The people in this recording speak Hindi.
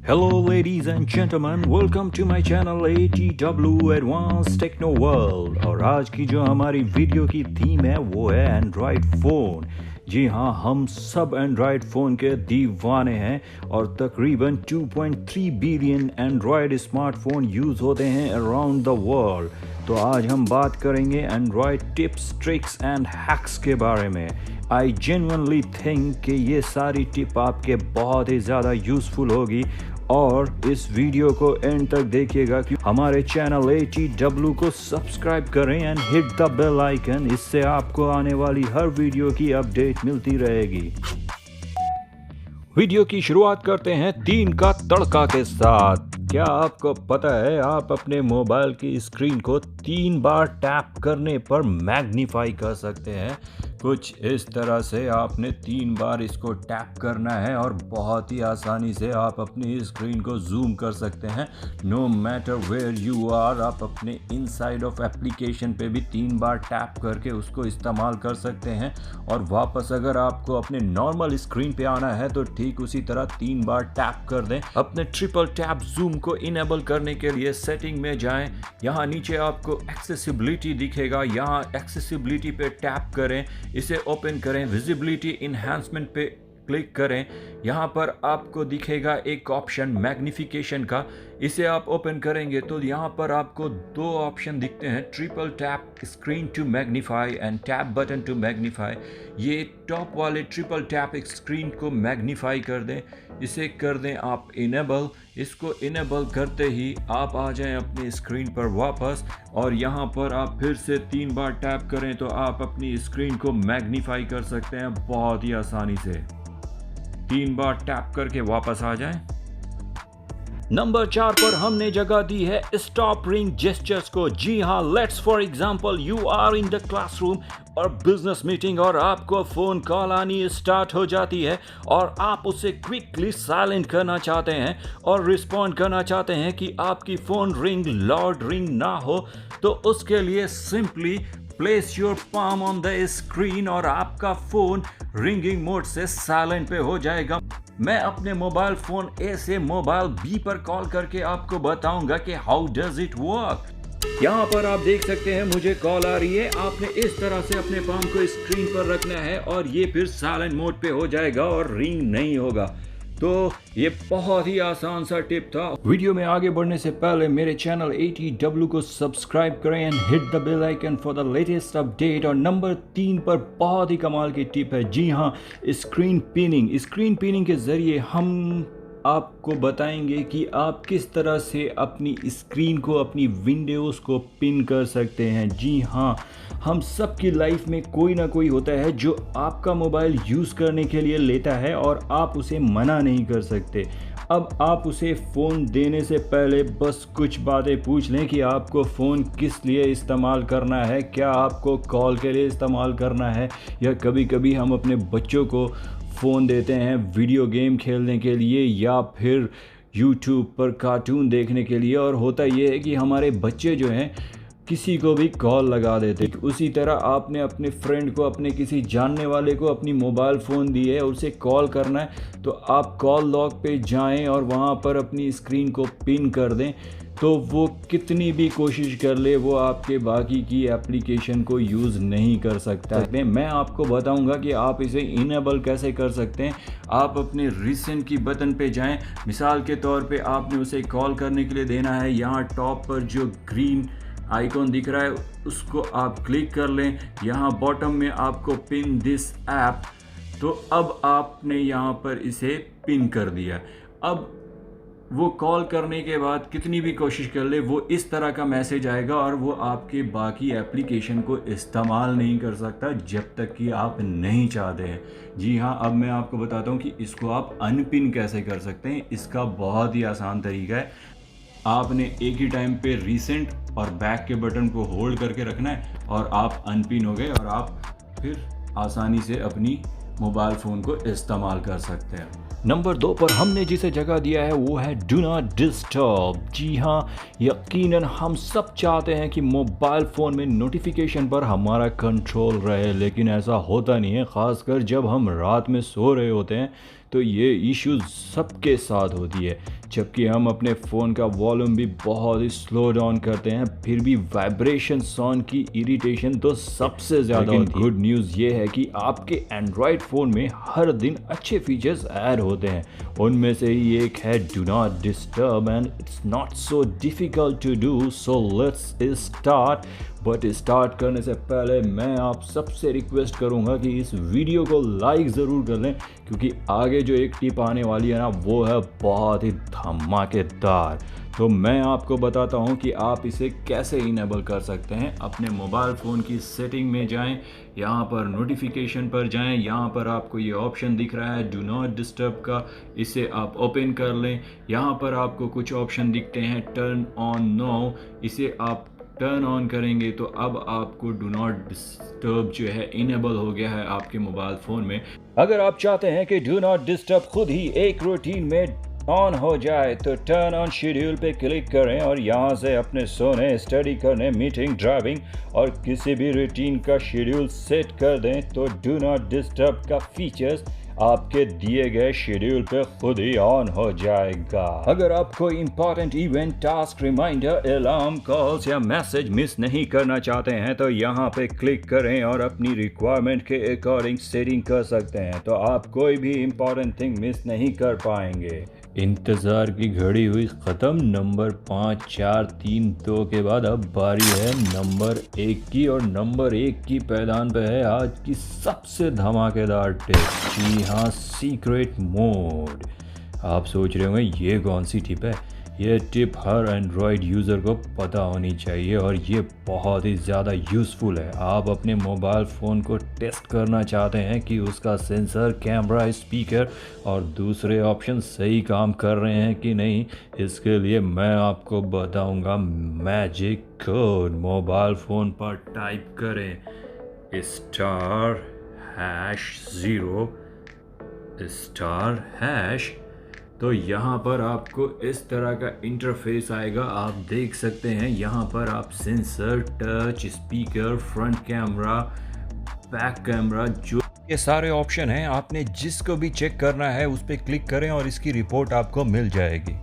Hello ladies and gentlemen, welcome to my channel ATW Advanced Techno World। और आज की जो हमारी वीडियो की थीम है वो है एंड्रॉयड फ़ोन। जी हाँ, हम सब एंड्रॉयड फ़ोन के दीवाने हैं और तकरीबन 2.3 बिलियन एंड्रॉयड स्मार्टफोन यूज़ होते हैं अराउंड द वर्ल्ड। तो आज हम बात करेंगे Android tips, tricks and hacks के बारे में। आई जेन्युइनली थिंक कि ये सारी टिप आपके बहुत ही ज़्यादा यूज़फुल होगी और इस वीडियो को एंड तक देखिएगा कि हमारे चैनल ATW को सब्सक्राइब करें and hit the bell icon. इससे आपको आने वाली हर वीडियो की अपडेट मिलती रहेगी। वीडियो की शुरुआत करते हैं 3 का तड़का के साथ। क्या आपको पता है आप अपने मोबाइल की स्क्रीन को 3 बार टैप करने पर मैग्नीफाई कर सकते हैं? कुछ इस तरह से आपने 3 बार इसको टैप करना है और बहुत ही आसानी से आप अपनी स्क्रीन को जूम कर सकते हैं। No matter where you are, आप अपने इनसाइड ऑफ एप्लीकेशन पे भी 3 बार टैप करके उसको इस्तेमाल कर सकते हैं। और वापस अगर आपको अपने नॉर्मल स्क्रीन पे आना है तो ठीक उसी तरह 3 बार टैप कर दें। अपने ट्रिपल टैप जूम को इनेबल करने के लिए सेटिंग में जाएं। यहाँ नीचे आपको एक्सेसिबिलिटी दिखेगा, यहाँ एक्सेसिबिलिटी पे टैप करें, इसे ओपन करें, विजिबिलिटी इन्हांसमेंट पे क्लिक करें। यहाँ पर आपको दिखेगा एक ऑप्शन मैग्निफिकेशन का, इसे आप ओपन करेंगे तो यहाँ पर आपको 2 ऑप्शन दिखते हैं, triple tap screen to magnify and tap button to magnify. ये टॉप वाले ट्रिपल टैप स्क्रीन को मैग्नीफाई कर दें, इसे कर दें आप इनेबल। इसको इनेबल करते ही आप आ जाएं अपनी स्क्रीन पर वापस और यहाँ पर आप फिर से 3 बार टैप करें तो आप अपनी स्क्रीन को मैग्नीफाई कर सकते हैं बहुत ही आसानी से। 3 बार टैप करके वापस आ जाएं। नंबर 4 पर हमने जगह दी है स्टॉप रिंग जेस्चर्स को। जी हाँ, let's for example you are in the classroom और बिजनेस मीटिंग और आपको फ़ोन कॉल आनी स्टार्ट हो जाती है और आप उसे क्विकली साइलेंट करना चाहते हैं और रिस्पॉन्ड करना चाहते हैं कि आपकी फ़ोन रिंग लाउड रिंग ना हो। तो उसके लिए simply place your palm on the screen और आपका फ़ोन रिंगिंग मोड से साइलेंट पे हो जाएगा। मैं अपने मोबाइल फ़ोन ए से मोबाइल बी पर कॉल करके आपको बताऊंगा कि हाउ डज इट वर्क। यहाँ पर आप देख सकते हैं मुझे कॉल आ रही है। आपने इस तरह से अपने पाम को स्क्रीन पर रखना है और ये फिर साइलेंट मोड पे हो जाएगा और रिंग नहीं होगा। तो ये बहुत ही आसान सा टिप था। वीडियो में आगे बढ़ने से पहले मेरे चैनल ATW को सब्सक्राइब करें and hit the bell icon for the latest update. और नंबर 3 पर बहुत ही कमाल की टिप है। जी हाँ, स्क्रीन पिनिंग। स्क्रीन पिनिंग के ज़रिए हम आपको बताएंगे कि आप किस तरह से अपनी स्क्रीन को, अपनी विंडोज़ को पिन कर सकते हैं। जी हाँ, हम सब की लाइफ में कोई ना कोई होता है जो आपका मोबाइल यूज़ करने के लिए लेता है और आप उसे मना नहीं कर सकते। अब आप उसे फ़ोन देने से पहले बस कुछ बातें पूछ लें कि आपको फ़ोन किस लिए इस्तेमाल करना है। क्या आपको कॉल के लिए इस्तेमाल करना है, या कभी कभी हम अपने बच्चों को फ़ोन देते हैं वीडियो गेम खेलने के लिए या फिर YouTube पर कार्टून देखने के लिए। और होता ये है कि हमारे बच्चे जो हैं किसी को भी कॉल लगा देते। उसी तरह आपने अपने फ्रेंड को, अपने किसी जानने वाले को अपनी मोबाइल फ़ोन दी है, उसे कॉल करना है तो आप कॉल लॉग पे जाएं और वहाँ पर अपनी स्क्रीन को पिन कर दें। तो वो कितनी भी कोशिश कर ले वो आपके बाकी की एप्लीकेशन को यूज़ नहीं कर सकता। मैं आपको बताऊंगा कि आप इसे इनेबल कैसे कर सकते हैं। आप अपने रिसेंट की बटन पे जाएं। मिसाल के तौर पे आपने उसे कॉल करने के लिए देना है, यहाँ टॉप पर जो ग्रीन आइकॉन दिख रहा है उसको आप क्लिक कर लें। यहाँ बॉटम में आपको पिन दिस ऐप, तो अब आपने यहाँ पर इसे पिन कर दिया। अब वो कॉल करने के बाद कितनी भी कोशिश कर ले वो इस तरह का मैसेज आएगा और वो आपके बाकी एप्लीकेशन को इस्तेमाल नहीं कर सकता जब तक कि आप नहीं चाहते हैं। जी हाँ, अब मैं आपको बताता हूँ कि इसको आप अनपिन कैसे कर सकते हैं। इसका बहुत ही आसान तरीका है। आपने एक ही टाइम पे रिसेंट और बैक के बटन को होल्ड करके रखना है और आप अनपिन हो गए और आप फिर आसानी से अपनी मोबाइल फ़ोन को इस्तेमाल कर सकते हैं। नंबर 2 पर हमने जिसे जगह दिया है वो है डू नॉट डिस्टर्ब। जी हाँ, यकीनन हम सब चाहते हैं कि मोबाइल फ़ोन में नोटिफिकेशन पर हमारा कंट्रोल रहे, लेकिन ऐसा होता नहीं है। ख़ासकर जब हम रात में सो रहे होते हैं तो ये इश्यूज सबके साथ होती है। जबकि हम अपने फ़ोन का वॉल्यूम भी बहुत ही स्लो डाउन करते हैं, फिर भी वाइब्रेशन साउंड की इरिटेशन तो सबसे ज़्यादा होती है। गुड न्यूज़ ये है कि आपके एंड्रॉयड फ़ोन में हर दिन अच्छे फीचर्स ऐड होते हैं। उनमें से ही एक है do not disturb and it's not so difficult to do, so let's start. But start करने से पहले मैं आप सबसे रिक्वेस्ट करूंगा कि इस वीडियो को लाइक ज़रूर कर लें, क्योंकि आगे जो एक टिप आने वाली है ना, वो है बहुत ही धमाकेदार। तो मैं आपको बताता हूं कि आप इसे कैसे इनेबल कर सकते हैं। अपने मोबाइल फ़ोन की सेटिंग में जाएं, यहाँ पर नोटिफिकेशन पर जाएं, यहाँ पर आपको ये ऑप्शन दिख रहा है डू नॉट डिस्टर्ब का, इसे आप ओपन कर लें। यहाँ पर आपको कुछ ऑप्शन दिखते हैं टर्न ऑन नो, इसे आप टर्न ऑन करेंगे तो अब आपको डू नॉट डिस्टर्ब जो है इनेबल हो गया है आपके मोबाइल फ़ोन में। अगर आप चाहते हैं कि डू नॉट डिस्टर्ब खुद ही एक रूटीन में ऑन हो जाए तो टर्न ऑन शेड्यूल पे क्लिक करें और यहाँ से अपने सोने, स्टडी करने, मीटिंग, ड्राइविंग और किसी भी रूटीन का शेड्यूल सेट कर दें तो डू नॉट डिस्टर्ब का फीचर्स आपके दिए गए शेड्यूल पे खुद ही ऑन हो जाएगा। अगर आप कोई important event, task, reminder, alarm, calls या मैसेज मिस नहीं करना चाहते हैं तो यहाँ पे क्लिक करें और अपनी रिक्वायरमेंट के अकॉर्डिंग सेटिंग कर सकते हैं, तो आप कोई भी इंपॉर्टेंट थिंग मिस नहीं कर पाएंगे। इंतज़ार की घड़ी हुई ख़त्म। नंबर 5 4 3 2 के बाद अब बारी है नंबर 1 की, और नंबर 1 की पैदान पे है आज की सबसे धमाकेदार टिप। जी हाँ, सीक्रेट मोड। आप सोच रहे होंगे ये कौन सी टिप है। ये टिप हर एंड्रॉयड यूज़र को पता होनी चाहिए और ये बहुत ही ज़्यादा यूज़फुल है। आप अपने मोबाइल फ़ोन को टेस्ट करना चाहते हैं कि उसका सेंसर, कैमरा, स्पीकर और दूसरे ऑप्शन सही काम कर रहे हैं कि नहीं। इसके लिए मैं आपको बताऊंगा मैजिक कोड। मोबाइल फ़ोन पर टाइप करें *#0 *#, तो यहाँ पर आपको इस तरह का इंटरफेस आएगा। आप देख सकते हैं यहाँ पर आप sensor, touch, speaker, front camera, back camera, जो ये सारे ऑप्शन हैं, आपने जिसको भी चेक करना है उस पर क्लिक करें और इसकी रिपोर्ट आपको मिल जाएगी।